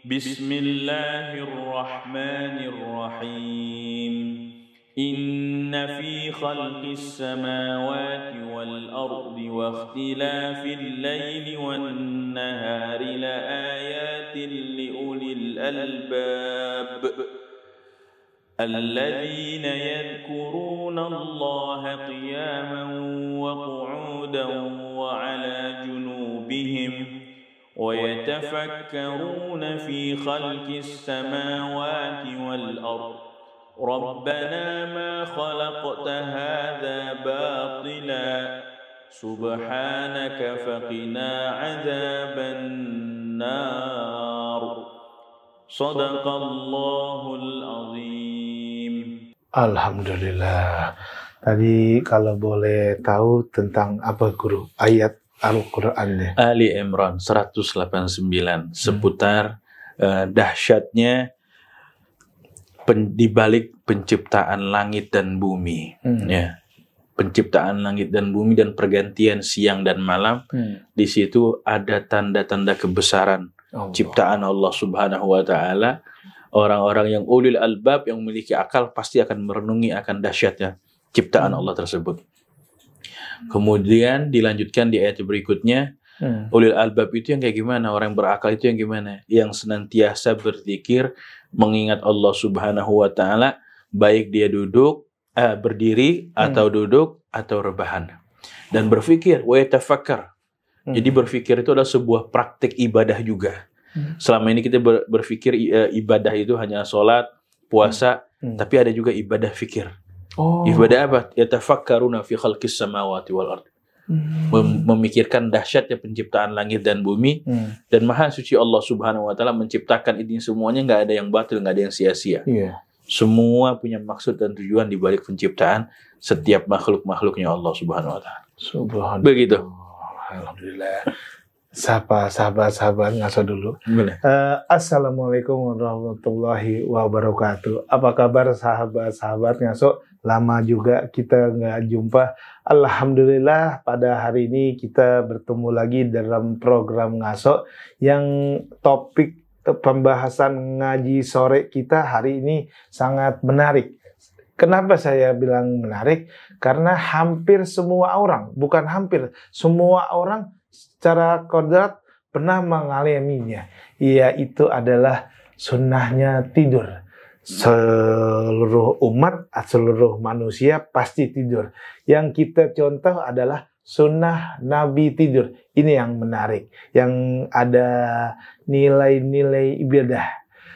بسم الله الرحمن الرحيم إن في خلق السماوات والأرض واختلاف الليل والنهار لآيات لأولي الألباب الذين يذكرون الله قياما وقعودا وعلى جنوبهم ويتفكرون في خلق السماوات والأرض ربنا ما خلقت هذا باطلا سبحانك فقنا عذاب النار صدق الله العظيم. Alhamdulillah. Tadi kalau boleh tahu tentang apa guru ayat Al-Qur'annya? Ali Imran 189 seputar dahsyatnya di balik penciptaan langit dan bumi. Ya. Penciptaan langit dan bumi dan pergantian siang dan malam. Di situ ada tanda-tanda kebesaran ciptaan Allah Subhanahu wa taala. Orang-orang yang ulil albab yang memiliki akal pasti akan merenungi akan dahsyatnya ciptaan Allah tersebut. Kemudian dilanjutkan di ayat berikutnya, ulil albab itu yang kayak gimana? Orang yang berakal itu yang gimana? Yang senantiasa berzikir, mengingat Allah Subhanahu wa taala, baik dia berdiri atau duduk atau rebahan. Dan berfikir, wa yatafakkar. Jadi berfikir itu adalah sebuah praktik ibadah juga. Selama ini kita berfikir ibadah itu hanya sholat, puasa, tapi ada juga ibadah fikir. Ibadah apa? Yatafakkaruna fi khalqis samawati wal ard. Memikirkan dahsyatnya penciptaan langit dan bumi, dan maha suci Allah Subhanahu wa taala menciptakan ini semuanya, nggak ada yang batil, nggak ada yang sia-sia. Semua punya maksud dan tujuan di balik penciptaan setiap makhluk-makhluknya Allah Subhanahu wa taala. Subhanallah. Begitu. Alhamdulillah. Sahabat-sahabat ngaso dulu. Assalamualaikum warahmatullahi wabarakatuh. Apa kabar sahabat-sahabat ngaso? Lama juga kita nggak jumpa. Alhamdulillah pada hari ini kita bertemu lagi dalam program ngaso yang topik pembahasan ngaji sore kita hari ini sangat menarik. Kenapa saya bilang menarik? Karena hampir semua orang, bukan hampir, semua orang secara kodrat pernah mengalaminya. Yaitu adalah sunnahnya tidur. Seluruh umat, seluruh manusia pasti tidur. Yang kita contoh adalah sunnah Nabi tidur. Ini yang menarik. Yang ada nilai-nilai ibadah.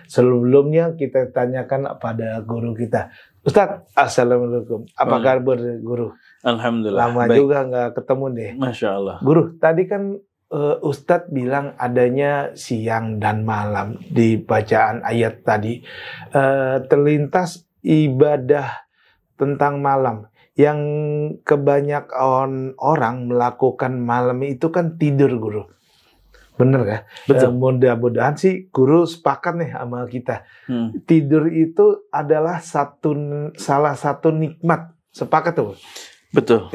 Sebelumnya kita tanyakan pada guru kita. Ustadz, assalamualaikum. Apa kabar guru? Alhamdulillah. Lama baik. juga nggak ketemu deh. Masya Allah. Guru, tadi kan Ustadz bilang adanya siang dan malam di bacaan ayat tadi. Terlintas ibadah tentang malam. Yang kebanyakan orang melakukan malam itu kan tidur, guru. Bener ya? Betul. Mudah-mudahan sih guru sepakat nih sama kita. Tidur itu adalah salah satu nikmat. Sepakat tuh? Betul.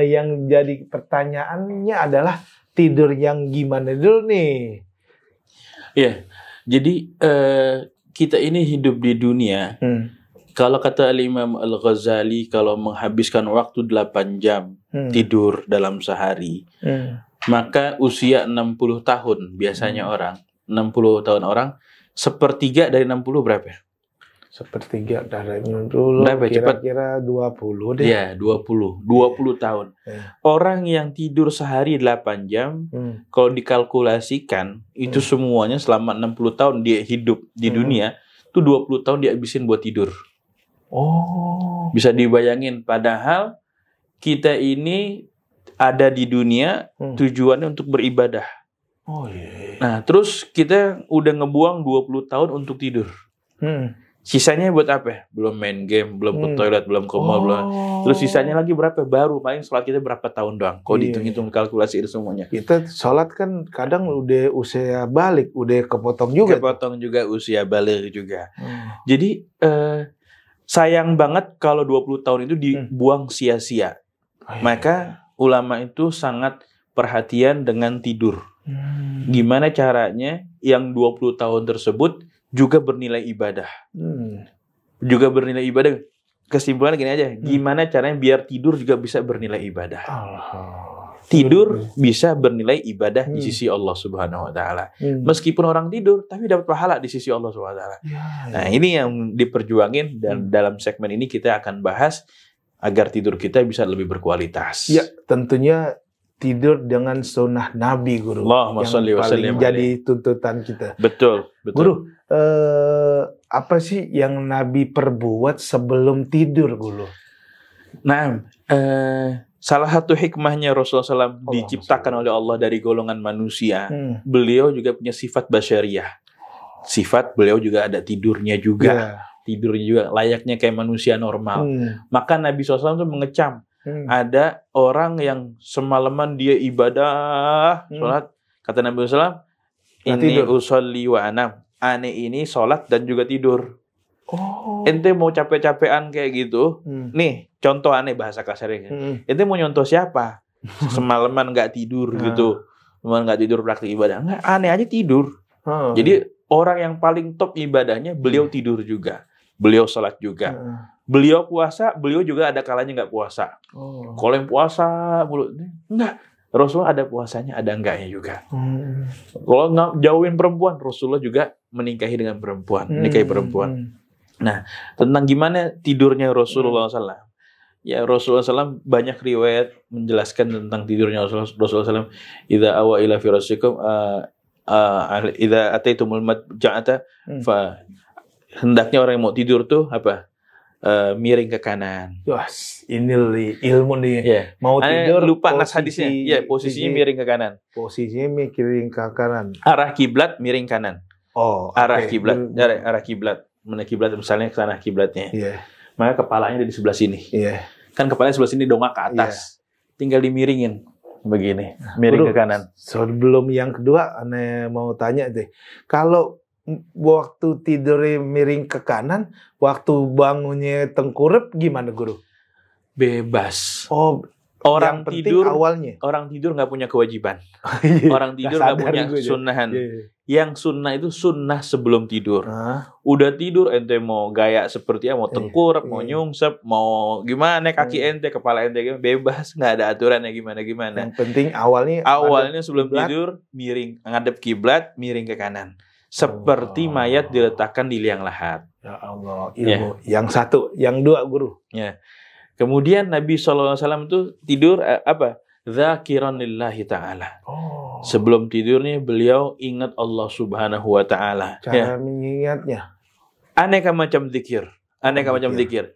Yang jadi pertanyaannya adalah tidur yang gimana dulu nih? Ya, jadi kita ini hidup di dunia. Kalau kata Imam Al-Ghazali, kalau menghabiskan waktu 8 jam tidur dalam sehari, maka usia 60 tahun biasanya orang, 60 tahun orang, sepertiga dari 60 berapa? Sepertiga dari 60, kira-kira 20 deh. Ya, 20 tahun. Orang yang tidur sehari 8 jam, kalau dikalkulasikan, itu semuanya selama 60 tahun dia hidup di dunia, itu 20 tahun dihabisin buat tidur. Bisa dibayangin, padahal kita ini ada di dunia tujuannya untuk beribadah. Nah, terus kita udah ngebuang 20 tahun untuk tidur. Sisanya buat apa? Belum main game, belum ke toilet, belum ke mall, belum. Terus sisanya lagi berapa? Baru paling sholat kita berapa tahun doang. Kalau dihitung-hitung kalkulasi itu semuanya. Kita sholat kan kadang udah usia balik, udah kepotong juga. Kepotong juga usia balik juga. Jadi sayang banget kalau 20 tahun itu dibuang sia-sia. Maka ulama itu sangat perhatian dengan tidur. Gimana caranya yang 20 tahun tersebut juga bernilai ibadah. Juga bernilai ibadah. Kesimpulan gini aja, gimana caranya biar tidur juga bisa bernilai ibadah. Tidur bisa bernilai ibadah di sisi Allah Subhanahu wa taala. Meskipun orang tidur tapi dapat pahala di sisi Allah Subhanahu wa taala. Nah, ini yang diperjuangin dan dalam segmen ini kita akan bahas agar tidur kita bisa lebih berkualitas. Ya, tentunya tidur dengan sunnah Nabi, Guru. Allahumma sholli wa sallim jadi tuntutan kita. Betul. Guru, apa sih yang Nabi perbuat sebelum tidur, Guru? Nah, salah satu hikmahnya Rasulullah SAW diciptakan oleh Allah dari golongan manusia. Beliau juga punya sifat basyariah. Sifat beliau juga ada tidurnya juga. Tidurnya juga layaknya kayak manusia normal. Maka Nabi SAW itu mengecam. Ada orang yang semalaman dia ibadah, sholat. Kata Nabi SAW, ini usolli wa anam. Ane ini sholat dan juga tidur. Ente mau capek-capean kayak gitu, nih contoh aneh bahasa kasarnya. Ente mau nyontoh siapa? Semalaman nggak tidur gitu, semalaman nggak tidur praktik ibadah. Nggak, aneh aja tidur. Jadi orang yang paling top ibadahnya beliau tidur juga, beliau sholat juga, beliau puasa, beliau juga ada kalanya nggak puasa. Kalau yang puasa, enggak. Rasulullah ada puasanya, ada enggaknya juga. Kalau nggak jauhin perempuan, Rasulullah juga menikahi dengan perempuan, menikahi perempuan. Nah, tentang gimana tidurnya Rasulullah SAW. Ya, Rasulullah SAW banyak riwayat menjelaskan tentang tidurnya Rasulullah SAW. Idza awa ila firasyikum, idza ataitumul madja'ata, hendaknya orang yang mau tidur tuh apa? Miring ke kanan. Yes, ini ilmu nih. Yeah. Mau tidur lupa nas hadisnya. Ya, posisinya miring ke kanan. Posisinya miring ke kanan. Arah kiblat miring kanan. Arah kiblat, arah kiblat. Mana kiblat misalnya ke sana kiblatnya. Maka kepalanya ada di sebelah sini. Kan kepalanya sebelah sini dongak ke atas. Tinggal dimiringin begini, miring ke kanan. Sebelum yang kedua, aneh mau tanya deh. Kalau waktu tidurnya miring ke kanan, waktu bangunnya tengkurap gimana, Guru? Bebas. Orang tidur awalnya. Orang tidur nggak punya kewajiban. Orang tidur nggak punya sunnahan. Yang sunnah itu sunnah sebelum tidur. Udah tidur ente mau gaya seperti apa, mau tengkurap, mau nyungsep, mau gimana kaki ente, kepala ente gimana, bebas, nggak ada aturannya gimana. Yang penting awalnya sebelum tidur miring, ngadep kiblat, miring ke kanan. Seperti mayat diletakkan di liang lahat. Ya Allah, ilmu. Yang satu, yang dua, Guru. Kemudian Nabi SAW itu tidur Dzakiran lillahi ta'ala. Sebelum tidurnya beliau ingat Allah Subhanahu wa ta'ala. Cara mengingatnya? Aneka macam zikir.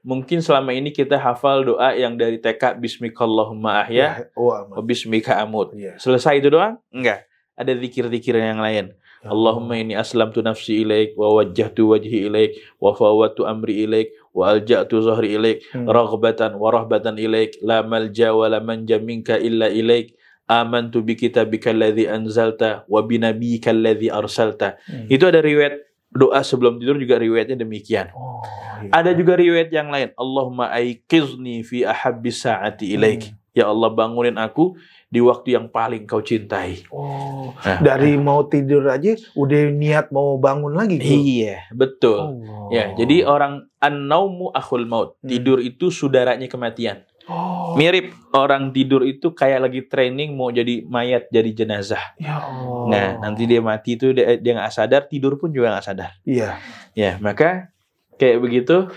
Mungkin selama ini kita hafal doa yang dari TK Bismikallahumma ahya wa bismika amut. Selesai itu doang? Enggak. Ada zikir-zikir yang lain. Allahumma inni aslamtu nafsi ilaik wa wajjahtu wajhi ilaik wa fawwadtu amri ilaik wa alja'tu zahri ilaik raghbatan wa rahbatan ilaik la malja wa la manja minka illa ilaik amantu bi kitabika alladhi anzalta wa bi nabiyyika alladhi arsalta. Itu ada riwayat doa sebelum tidur juga riwayatnya demikian. Ada juga riwayat yang lain. Allahumma aiqizni fi ahabbis sa'ati ilaik. Ya Allah, bangunin aku di waktu yang paling kau cintai. Dari mau tidur aja udah niat mau bangun lagi. Iya, betul. Jadi orang an-naumu akhul maut. Tidur itu saudaranya kematian. Mirip orang tidur itu kayak lagi training mau jadi mayat, jadi jenazah. Nah, nanti dia mati itu dia nggak sadar, tidur pun juga nggak sadar. Maka kayak begitu.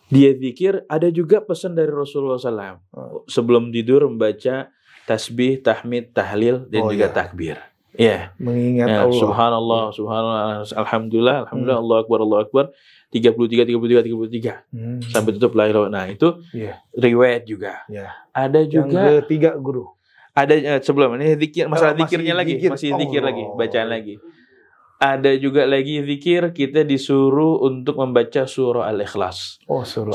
Dia zikir, ada juga pesan dari Rasulullah SAW. Sebelum tidur membaca tasbih, tahmid, tahlil, dan juga takbir. Mengingat Allah. Subhanallah, subhanallah, alhamdulillah, Allahu Akbar, 33. Sampai tutup la ilaha. Nah, itu riwayat juga. Ada juga yang ketiga, Guru. Ada sebelum ini zikir, masalah zikirnya lagi, masih zikir lagi, bacaan lagi. Ada juga lagi zikir, kita disuruh untuk membaca surah Al-Ikhlas,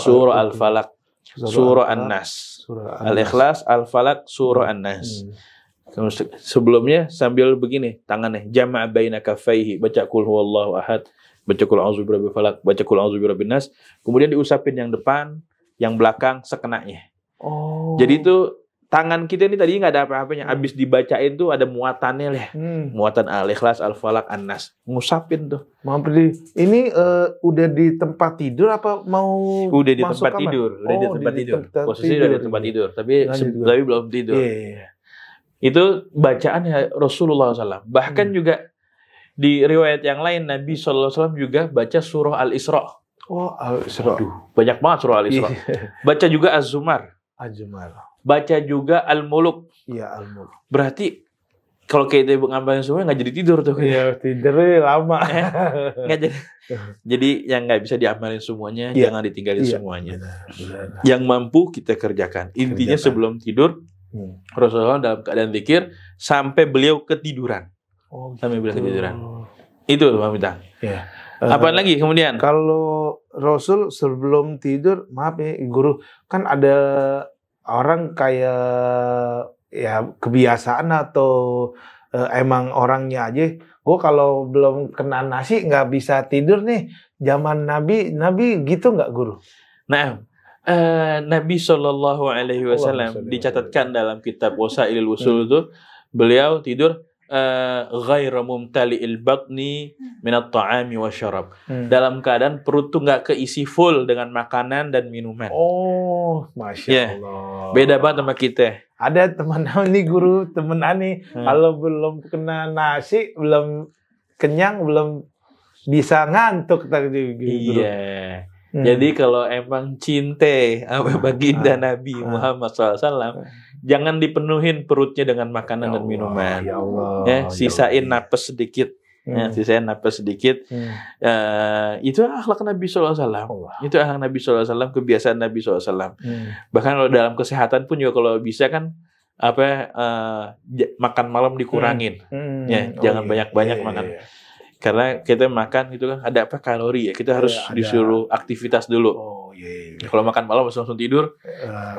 surah Al-Falaq, surah An-Nas, Al-Ikhlas, Al-Falaq, surah An-Nas. Sebelumnya sambil begini, tangannya jama' baina kaffaihi, baca qul huwallahu ahad, baca qul a'udzu birabbil falaq, baca qul a'udzu birabbin nas, kemudian diusapin yang depan, yang belakang sekenanya. Jadi itu tangan kita ini tadi nggak ada apa-apanya. Abis dibacain tuh ada muatannya lah. Muatan Al-Ikhlas, Al-Falaq, An-Nas. Ngusapin tuh. Ini udah di tempat tidur apa mau Udah di masuk tempat kamar? tidur. Udah di tempat tidur. Posisi udah di tempat tidur. Tapi belum tidur. Iya. Itu bacaan Rasulullah SAW. Bahkan juga di riwayat yang lain Nabi SAW juga baca surah Al-Isra. Oh, Al-Isra. Banyak banget surah Al-Isra. Baca juga Az-Zumar. Baca juga Al-Muluk. Iya, Al-Muluk. Berarti kalau kita ngamalin semua nggak jadi tidur tuh. Iya, tidurnya lama. Nggak jadi. Jadi yang nggak bisa diamalin semuanya, jangan ditinggalin semuanya. Benar. Yang mampu kita kerjakan. Intinya sebelum tidur, Rasulullah dalam keadaan zikir sampai beliau ketiduran. Sampai beliau ketiduran. Itu Pak Mitang. Iya. Apaan lagi kemudian? Kalau Rasul sebelum tidur, maaf ya guru, kan ada orang kayak ya kebiasaan atau emang orangnya aja. Gue kalau belum kena nasi nggak bisa tidur nih. Zaman Nabi gitu nggak guru? Nah, Nabi Shallallahu Alaihi Wasallam dicatatkan dalam kitab Wasailul Wusul itu beliau tidur ghaira mumtali'il batni minat ta'ami wa syarab. Dalam keadaan perut tuh nggak keisi full dengan makanan dan minuman. Oh, Masya Allah. Beda banget sama kita. Ada teman nih guru, temen Ani, kalau belum kena nasi, belum kenyang, belum bisa ngantuk tadi guru. Iya. Jadi kalau emang cinta sama baginda Nabi Muhammad SAW, jangan dipenuhin perutnya dengan makanan dan minuman. Ya Allah. Sisain napas sedikit. Sisain napas sedikit. Itu akhlak Nabi SAW. Itu akhlak Nabi SAW, kebiasaan Nabi SAW. Bahkan kalau dalam kesehatan pun juga kalau bisa kan makan malam dikurangin. Jangan banyak-banyak makan. Karena kita makan itu kan ada kalori ya. Kita harus disuruh aktivitas dulu. Kalau makan malam langsung tidur,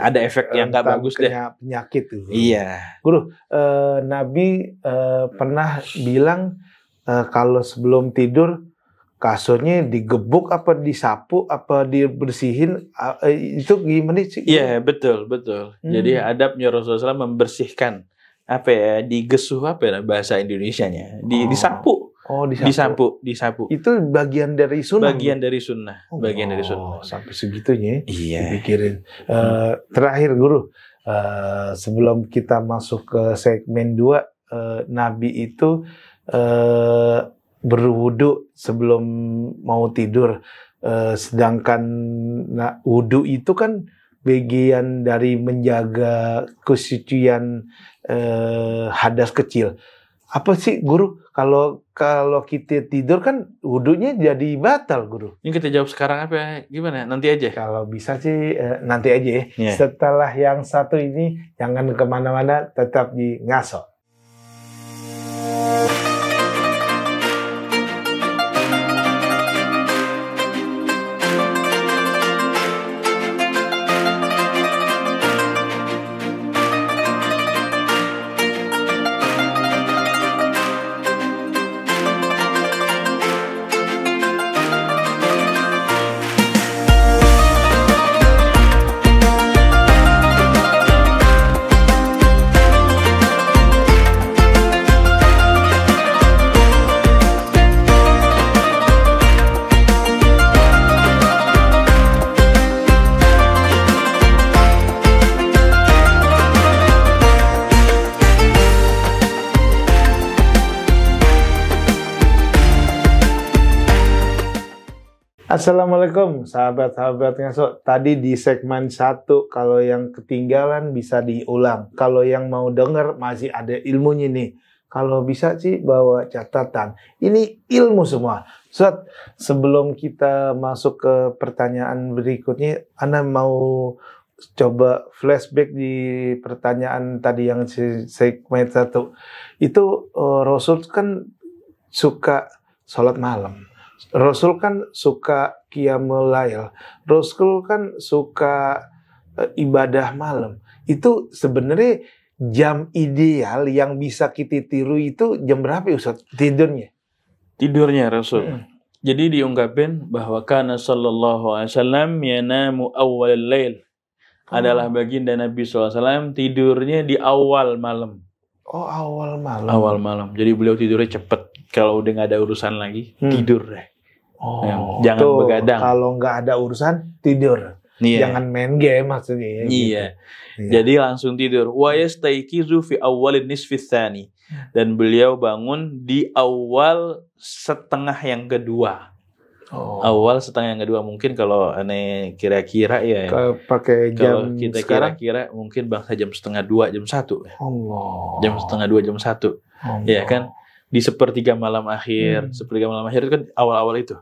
ada efek yang nggak bagus deh. Penyakit itu. Iya. Guru, Nabi pernah bilang kalau sebelum tidur kasurnya digebuk apa disapu apa dibersihin, itu gimana sih? Iya, betul. Jadi adabnya Rasulullah SAW membersihkan digesuh bahasa Indonesianya, disapu. Disapu. Itu bagian dari sunnah. Bagian dari sunnah. Sampai segitunya. Iya. Dipikirin. Terakhir guru, sebelum kita masuk ke segmen 2, Nabi itu berwudu sebelum mau tidur. Sedangkan wudu itu kan bagian dari menjaga kesucian hadas kecil. Apa sih guru? Kalau kita tidur kan wudunya jadi batal guru. Ini kita jawab sekarang apa? Gimana? Nanti aja. Kalau bisa sih nanti aja ya. Setelah yang satu ini jangan kemana-mana, tetap di Ngaso. Assalamualaikum sahabat-sahabat Ngaso. Tadi di segmen 1, kalau yang ketinggalan bisa diulang. Kalau yang mau denger masih ada ilmunya nih. Kalau bisa sih bawa catatan. Ini ilmu semua. Sebelum kita masuk ke pertanyaan berikutnya, Ana mau coba flashback di pertanyaan tadi yang segmen 1. Itu Rasul kan suka sholat malam. Rasul kan suka qiyamul lail. Rasul kan suka ibadah malam. Itu sebenarnya jam ideal yang bisa kita tiru itu jam berapa Ustaz tidurnya? Tidurnya Rasul. Jadi diungkapin bahwa kana sallallahu alaihi wasallam yanamu awwal lail adalah baginda Nabi SAW tidurnya di awal malam. Oh, awal malam. Awal malam. Jadi beliau tidurnya cepet. Kalau udah nggak ada urusan lagi, tidur deh. Oh, jangan tuh, begadang. Kalau nggak ada urusan, tidur. Iya. Jangan main game maksudnya. Ya, iya. Gitu. Jadi langsung tidur. Wa yastayqizu fi awwalin nisfis tsani. Dan beliau bangun di awal setengah yang kedua. Oh. Awal setengah yang kedua, mungkin kalau aneh kira-kira ya. Pakai jam kalau kita sekarang? kira-kira mungkin bangsa jam setengah 2, jam 1. Allah. Jam setengah 2, jam 1. Ya kan? Di sepertiga malam akhir. Sepertiga malam akhir itu kan awal-awal itu.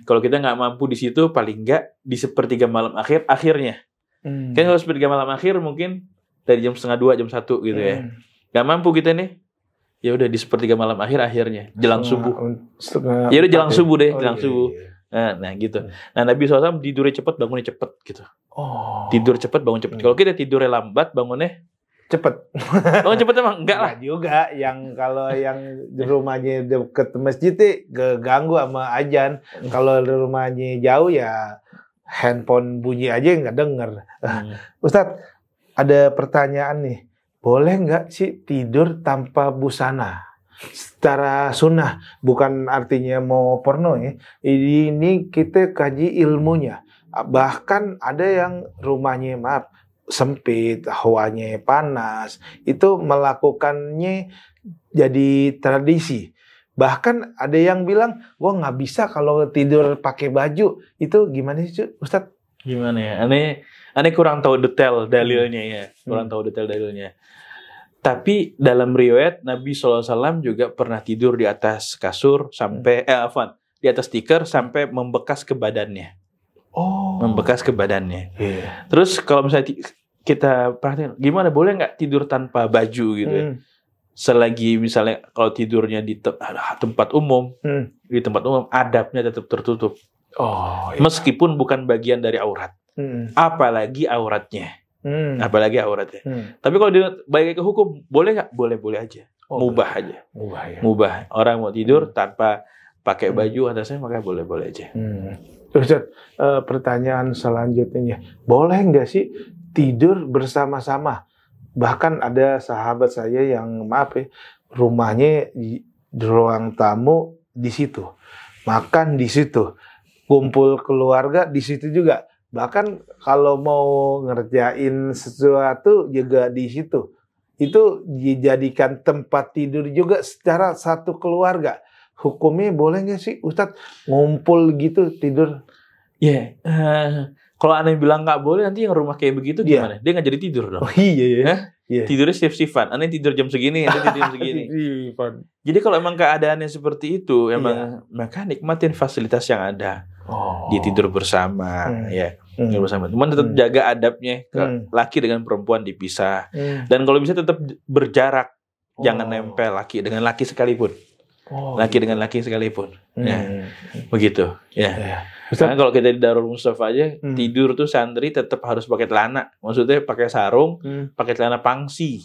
Kalau kita nggak mampu di situ, paling nggak di sepertiga malam akhirnya. Kan kalau sepertiga malam akhir mungkin dari jam setengah 2, jam 1 gitu ya. Nggak mampu kita nih. Ya udah di sepertiga malam akhirnya jelang subuh. Ya udah jelang subuh deh, jelang subuh. Nah gitu. Nah Nabi SAW tidurnya cepat, bangunnya cepat gitu. Tidur cepat, bangun cepat. Kalau kita tidurnya lambat, bangunnya cepet. Bangun cepet emang enggak lah. Juga yang kalau yang di rumahnya deket masjid keganggu sama azan. Kalau di rumahnya jauh ya handphone bunyi aja nggak denger. Ustadz, ada pertanyaan nih. Boleh nggak sih tidur tanpa busana? Secara sunnah, bukan artinya mau porno ya. Ini kita kaji ilmunya. Bahkan ada yang rumahnya sempit, hawanya panas, itu melakukannya jadi tradisi. Bahkan ada yang bilang, gua nggak bisa kalau tidur pakai baju. Itu gimana sih, Ustadz? Gimana ya? Aneh kurang tahu detail dalilnya ya. Kurang tahu detail dalilnya. Tapi dalam riwayat Nabi SAW juga pernah tidur di atas kasur sampai di atas tikar sampai membekas ke badannya. Membekas ke badannya. Terus kalau misalnya kita perhatiin, gimana boleh nggak tidur tanpa baju gitu ya? Selagi misalnya kalau tidurnya di tempat umum, di tempat umum adabnya tetap tertutup. Meskipun bukan bagian dari aurat. Apalagi auratnya. Apalagi auratnya. Tapi kalau balik ke hukum, boleh nggak? Boleh aja. Mubah aja. Mubah. Orang mau tidur tanpa pakai baju atasnya, maka boleh aja. Ustaz, pertanyaan selanjutnya, boleh nggak sih tidur bersama-sama? Bahkan ada sahabat saya yang rumahnya di ruang tamu di situ, makan di situ, kumpul keluarga di situ juga. Bahkan kalau mau ngerjain sesuatu juga di situ. Itu dijadikan tempat tidur juga secara satu keluarga. Hukumnya boleh nggak sih Ustadz ngumpul gitu tidur? Kalau aneh bilang nggak boleh, nanti yang rumah kayak begitu gimana? Dia nggak jadi tidur dong. Tidurnya shift-shiftan. Aneh tidur jam segini, aneh tidur jam segini. Jadi kalau emang keadaannya seperti itu, maka nikmatin fasilitas yang ada. Dia tidur bersama, tidur bersama. Cuman tetap jaga adabnya. Laki dengan perempuan dipisah. Dan kalau bisa tetap berjarak, jangan nempel laki dengan laki sekalipun. Laki dengan laki sekalipun. Begitu. Karena kalau kita di Darul Mustafa aja tidur tuh santri tetap harus pakai celana. Maksudnya pakai sarung, pakai celana pangsi.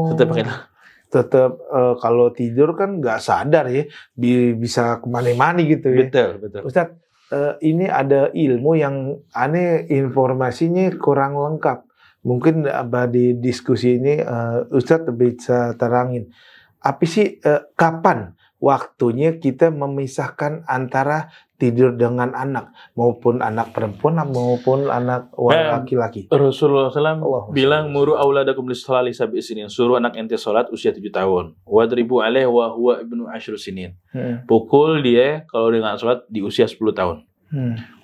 Tetap pakai. Tetap kalau tidur kan nggak sadar ya, bisa kemana-mana gitu ya. Betul. Ustadz, ini ada ilmu yang aneh informasinya kurang lengkap. Mungkin di diskusi ini Ustadz bisa terangin. Apa sih kapan waktunya kita memisahkan antara tidur dengan anak, maupun anak perempuan maupun anak laki-laki? Rasulullah SAW bilang, muru auladakum lis-sholati sab'i sinin, suruh anak ente sholat usia 7 tahun. Wadribu alaihi wa huwa ibnu 10 sinin. Pukul dia kalau dengan sholat di usia 10 tahun.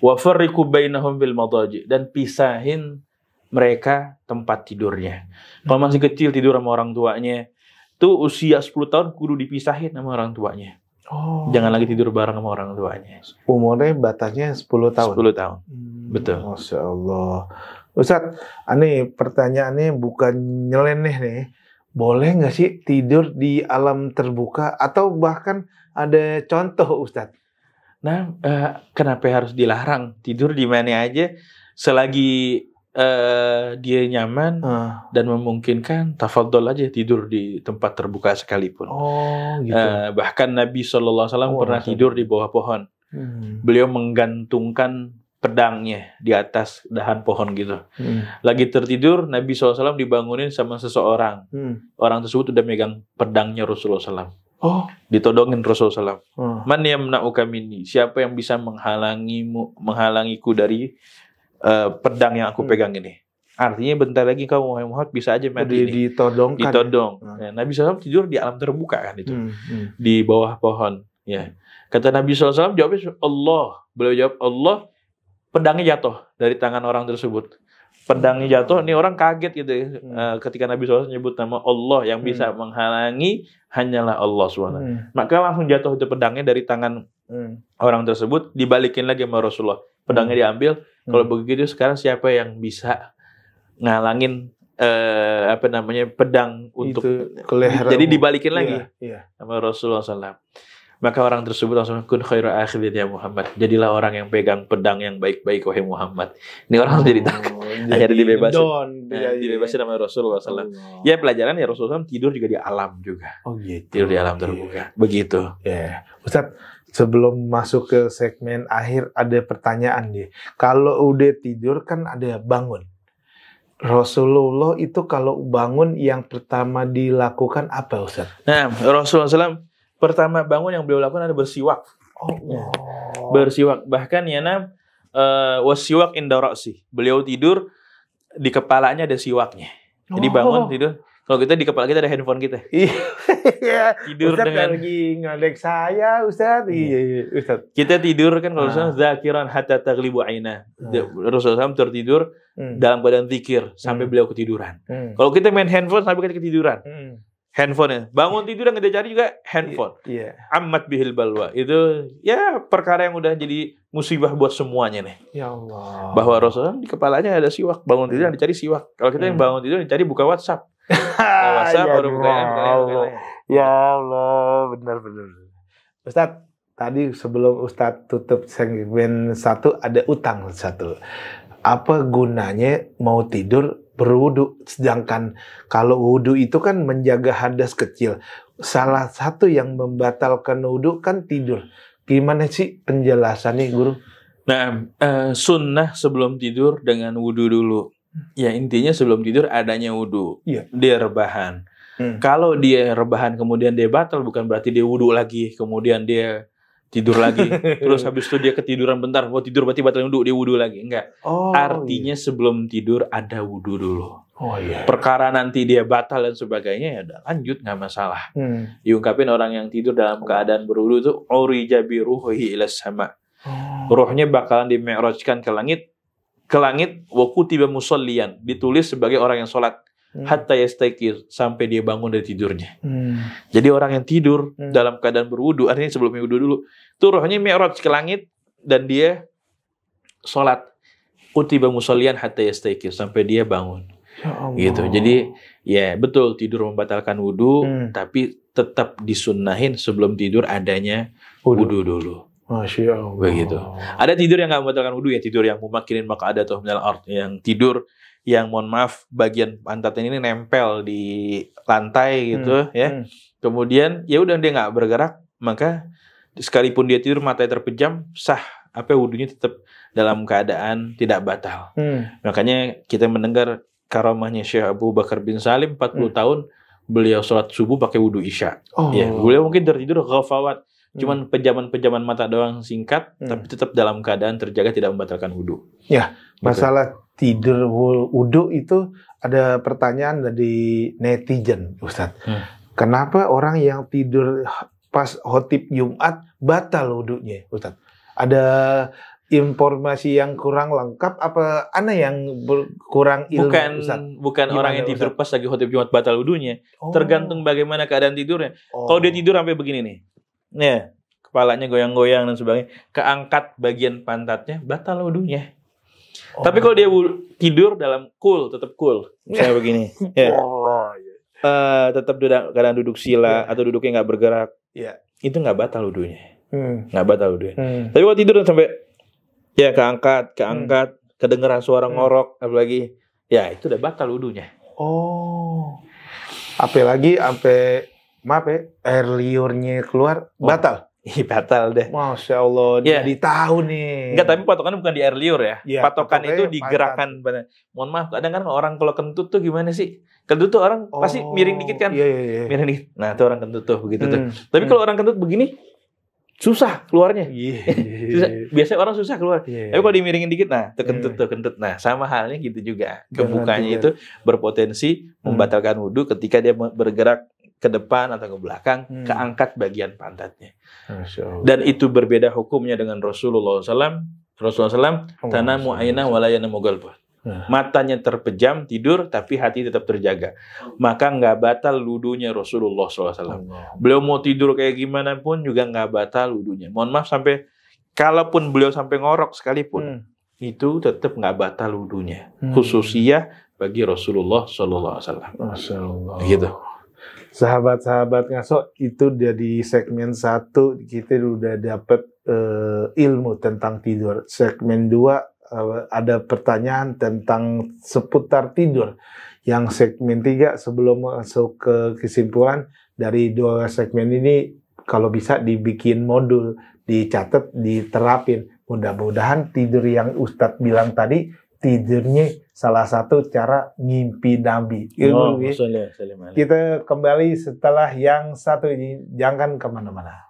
Wa farriqu bainahum bil madaji, dan pisahin mereka tempat tidurnya. Kalau masih kecil tidur sama orang tuanya, tuh usia 10 tahun kudu dipisahin sama orang tuanya. Jangan lagi tidur bareng sama orang tuanya. Umurnya batasnya 10 tahun. 10 tahun. Betul. Masya Allah. Ustadz, ini pertanyaannya bukan nyeleneh nih. Boleh nggak sih tidur di alam terbuka atau bahkan ada contoh Ustadz? Nah, kenapa harus dilarang? Tidur di mana aja selagi dia nyaman dan memungkinkan, tafadhol aja tidur di tempat terbuka sekalipun. Gitu. Bahkan Nabi SAW pernah tidur di bawah pohon. Beliau menggantungkan pedangnya di atas dahan pohon gitu. Lagi tertidur, Nabi SAW dibangunin sama seseorang. Orang tersebut udah megang pedangnya Rasulullah SAW. Ditodongin Rasulullah SAW. Man yamna'uka minni? Siapa yang bisa menghalangiku dari pedang yang aku pegang ini? Artinya bentar lagi kau Muhammad bisa aja mati ditodong. Ya, Nabi SAW tidur di alam terbuka kan itu, di bawah pohon. Ya, kata Nabi SAW jawabnya Allah. Beliau jawab Allah. Pedangnya jatuh dari tangan orang tersebut. Pedangnya jatuh, ini orang kaget gitu ya. Ketika Nabi SAW nyebut nama Allah, yang bisa menghalangi hanyalah Allah SWT. Maka langsung jatuh itu pedangnya dari tangan orang tersebut, dibalikin lagi sama Rasulullah. Pedangnya diambil. Kalau begitu sekarang siapa yang bisa ngalangin pedang untuk jadi dibalikin lagi sama Rasulullah SAW. Maka orang tersebut langsung kun khairu akhirin ya Muhammad. Jadilah orang yang pegang pedang yang baik-baik wahai Muhammad. Ini orang jadi takut. Akhirnya dibebasin sama Rasulullah SAW. Ya pelajaran ya Rasulullah SAW tidur juga di alam juga. Tidur di alam terbuka. Begitu. Ustaz, sebelum masuk ke segmen akhir ada pertanyaan nih. Kalau udah tidur kan ada bangun. Rasulullah itu kalau bangun yang pertama dilakukan apa Ustaz? Nah, Rasulullah SAW pertama bangun yang beliau lakukan adalah bersiwak. Bersiwak. Bahkan ya wasiwak inda ra'si. Beliau tidur di kepalanya ada siwaknya. Jadi bangun tidur. Kalau kita di kepala kita ada handphone kita. Tidur Ustaz dengan lagi ngadek saya Ustaz. Ustaz. Kita tidur kan kalau zakiran hatta taglibu aina. Rasulullah SAW tertidur dalam keadaan zikir sampai beliau ketiduran. Kalau kita main handphone sampai kita ketiduran. Handphone bangun tidur yang kita cari juga handphone. Ammat bihil balwa. Itu ya perkara yang udah jadi musibah buat semuanya nih. Ya Allah. Bahwa Rasulullah di kepalanya ada siwak. Bangun tidur yang dicari siwak. Kalau kita yang bangun tidur yang dicari buka WhatsApp. WhatsApp baru buka. Ya Allah, benar-benar. Ustaz, tadi sebelum Ustaz tutup segmen 1 ada utang satu. Apa gunanya mau tidur berwudu? Sedangkan kalau wudu itu kan menjaga hadas kecil. Salah satu yang membatalkan wudu kan tidur. Gimana sih penjelasannya, Guru? Nah, sunnah sebelum tidur dengan wudu dulu. Ya intinya sebelum tidur adanya wudu. Dia rebahan. Kalau dia rebahan kemudian dia batal, bukan berarti dia wudu lagi kemudian dia tidur lagi. Terus habis itu dia ketiduran bentar, tidur berarti batal wudu, dia wudu lagi. Enggak. Artinya sebelum tidur ada wudu dulu. Perkara nanti dia batal dan sebagainya ya udah lanjut, nggak masalah. Diungkapin orang yang tidur dalam keadaan berwudu itu urija bi ruhi ila sama. Ruhnya bakalan dimi'rajkan ke langit wa kutiba musalliyan, ditulis sebagai orang yang sholat hatta yastaqir, sampai dia bangun dari tidurnya. Jadi orang yang tidur dalam keadaan berwudu, artinya sebelum wudu dulu, itu rohnya mi'raj ke langit dan dia sholat kutiba musalliyan hatta yastaqir, sampai dia bangun. Gitu. Jadi ya betul tidur membatalkan wudu, tapi tetap disunnahin sebelum tidur adanya wudu dulu. Masya Allah. Begitu. Ada tidur yang nggak membatalkan wudu, ya tidur yang mumakinin maka ada tuh minal ard, yang tidur yang mohon maaf bagian pantatnya ini nempel di lantai gitu ya. Kemudian ya udah dia nggak bergerak, maka sekalipun dia tidur matanya terpejam, sah wudunya tetap dalam keadaan tidak batal. Makanya kita mendengar karamahnya Syekh Abu Bakar bin Salim 40 tahun beliau sholat subuh pakai wudu isya. Ya, beliau mungkin tertidur ghafawat. Cuman pejaman-pejaman mata doang singkat, tapi tetap dalam keadaan terjaga tidak membatalkan wudu. Ya, masalah tidur wudu itu ada pertanyaan dari netizen, Ustadz. Kenapa orang yang tidur pas khotib Jumat batal wudunya, Ustadz? Ada informasi yang kurang lengkap apa ana yang kurang ilmu? Bukan orang yang tidur pas lagi khotib Jumat batal wudunya. Tergantung bagaimana keadaan tidurnya. Kalau dia tidur sampai begini nih. Ya, kepalanya goyang-goyang dan sebagainya, keangkat bagian pantatnya, batal wudunya. Tapi kalau dia tidur dalam tetap cool, misalnya begini, ya, tetap kadang duduk sila atau duduknya nggak bergerak, itu nggak batal wudunya, nggak batal wudunya. Tapi kalau tidur sampai ya keangkat, kedengeran suara ngorok, apalagi, ya itu udah batal wudunya. Apalagi sampai maaf ya, air liurnya keluar, batal. batal deh. Masya Allah, jadi tahu nih. Enggak, tapi patokannya bukan di air liur ya. Patokan itu di gerakan. Mohon maaf, kadang orang kalau kentut tuh gimana sih? Kentut tuh orang pasti miring dikit kan? Iya. Miring dikit. Nah, itu orang kentut tuh begitu tuh. Tapi kalau orang kentut begini susah keluarnya. Susah. Biasanya orang susah keluar. Tapi kalau dimiringin dikit, nah itu kentut. Nah, sama halnya gitu juga. Kebukanya itu berpotensi membatalkan wudhu ketika dia bergerak ke depan atau ke belakang, keangkat bagian pantatnya. Dan itu berbeda hukumnya dengan Rasulullah SAW. Rasulullah SAW, tanamu aina walayana mugalbah. Matanya terpejam, tidur, tapi hati tetap terjaga. Maka nggak batal wudunya Rasulullah SAW. Beliau mau tidur kayak gimana pun juga nggak batal wudunya. Mohon maaf, sampai kalaupun beliau sampai ngorok sekalipun, itu tetap nggak batal wudunya. Khususnya bagi Rasulullah SAW. Masya Allah. Gitu. Sahabat-sahabat ngaso, itu dari segmen 1 kita udah dapat ilmu tentang tidur. Segmen 2 ada pertanyaan tentang seputar tidur. Yang segmen 3 sebelum masuk ke kesimpulan dari 2 segmen ini, kalau bisa dibikin modul, dicatat, diterapin. Mudah-mudahan tidur yang Ustadz bilang tadi, tidurnya salah satu cara ngimpi Nabi. Kita kembali setelah yang satu ini. Jangan kemana-mana.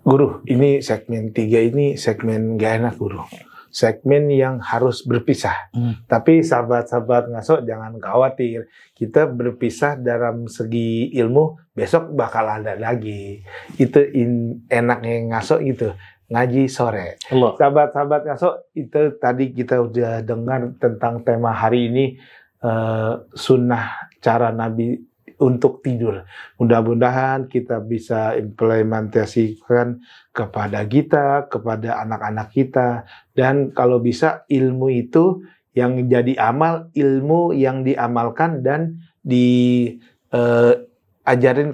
Guru, ini segmen 3 ini segmen gak enak, Guru. Segmen yang harus berpisah. Tapi sahabat-sahabat ngaso jangan khawatir. Kita berpisah dalam segi ilmu, besok bakal ada lagi. Itu enaknya ngaso gitu. Ngaji sore. Sahabat-sahabat ngaso, itu tadi kita udah dengar tentang tema hari ini, sunnah cara Nabi untuk tidur. Mudah-mudahan kita bisa implementasikan kepada kita, kepada anak-anak kita, dan kalau bisa ilmu itu yang jadi amal, ilmu yang diamalkan dan diajarin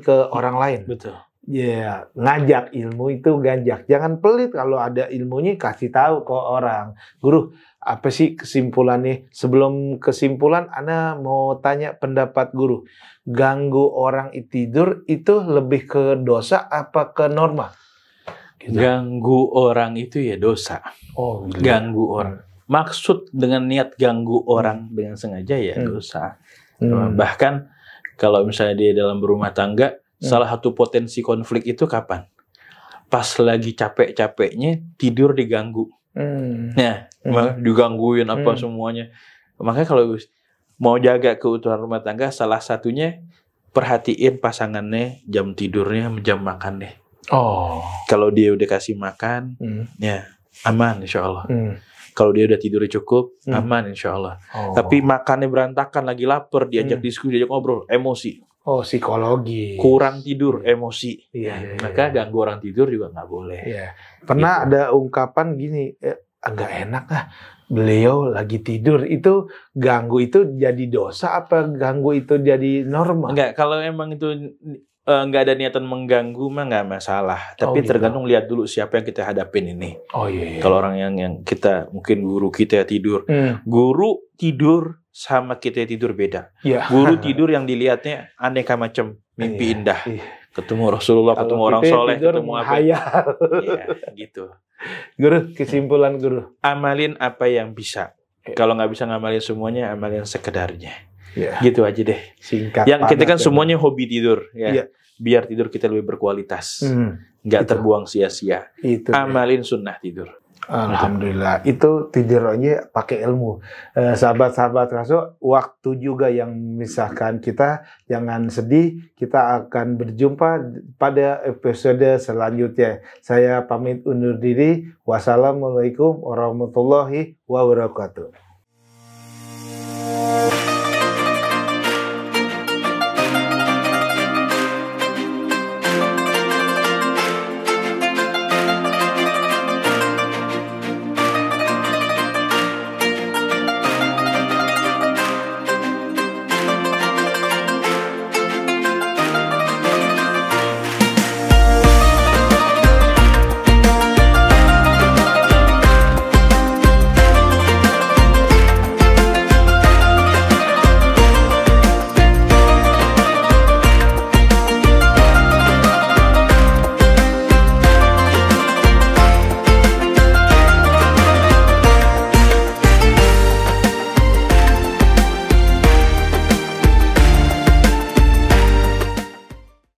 ke orang lain. Betul. Ya, ngajak ilmu itu ganjak. Jangan pelit, kalau ada ilmunya kasih tahu ke orang. Guru, apa sih kesimpulannya? Sebelum kesimpulan, Ana mau tanya pendapat Guru. Ganggu orang tidur itu lebih ke dosa apa ke norma? Gitu. Ganggu orang itu ya dosa. Oh, gila. Ganggu orang. Maksud dengan niat ganggu orang dengan sengaja ya dosa. Bahkan kalau misalnya dia dalam berumah tangga, salah satu potensi konflik itu kapan? Pas lagi capek-capeknya tidur diganggu. Nah, digangguin apa semuanya. Makanya kalau mau jaga keutuhan rumah tangga, salah satunya perhatiin pasangannya, jam tidurnya, jam makannya. Kalau dia udah kasih makan, ya aman insya Allah. Kalau dia udah tidur cukup, aman insya Allah. Tapi makannya berantakan, lagi lapar, diajak diskusi, diajak ngobrol, emosi. Psikologi. Kurang tidur, emosi. Maka ganggu orang tidur juga nggak boleh. Pernah ada ungkapan gini, nggak enak lah, beliau lagi tidur, itu ganggu itu jadi dosa apa ganggu itu jadi norma? Enggak, kalau emang itu nggak ada niatan mengganggu mah nggak masalah. Tapi tergantung lihat dulu siapa yang kita hadapin ini. Kalau orang yang kita, mungkin guru kita tidur, guru tidur sama kita tidur beda. Guru tidur yang dilihatnya aneka macam, mimpi indah, ketemu Rasulullah, ketemu orang soleh, ketemu apa? Gitu. Guru, kesimpulan Guru. Amalin apa yang bisa. Kalau nggak bisa ngamalin semuanya, amalin sekedarnya. Gitu aja deh. Singkat. Yang kita kan semuanya hobi tidur, biar tidur kita lebih berkualitas, nggak terbuang sia-sia. Amalin sunnah tidur. Alhamdulillah, itu tidurnya pakai ilmu. Sahabat-sahabat Rasul, waktu juga yang memisahkan kita, jangan sedih, kita akan berjumpa pada episode selanjutnya. Saya pamit undur diri, wassalamualaikum warahmatullahi wabarakatuh.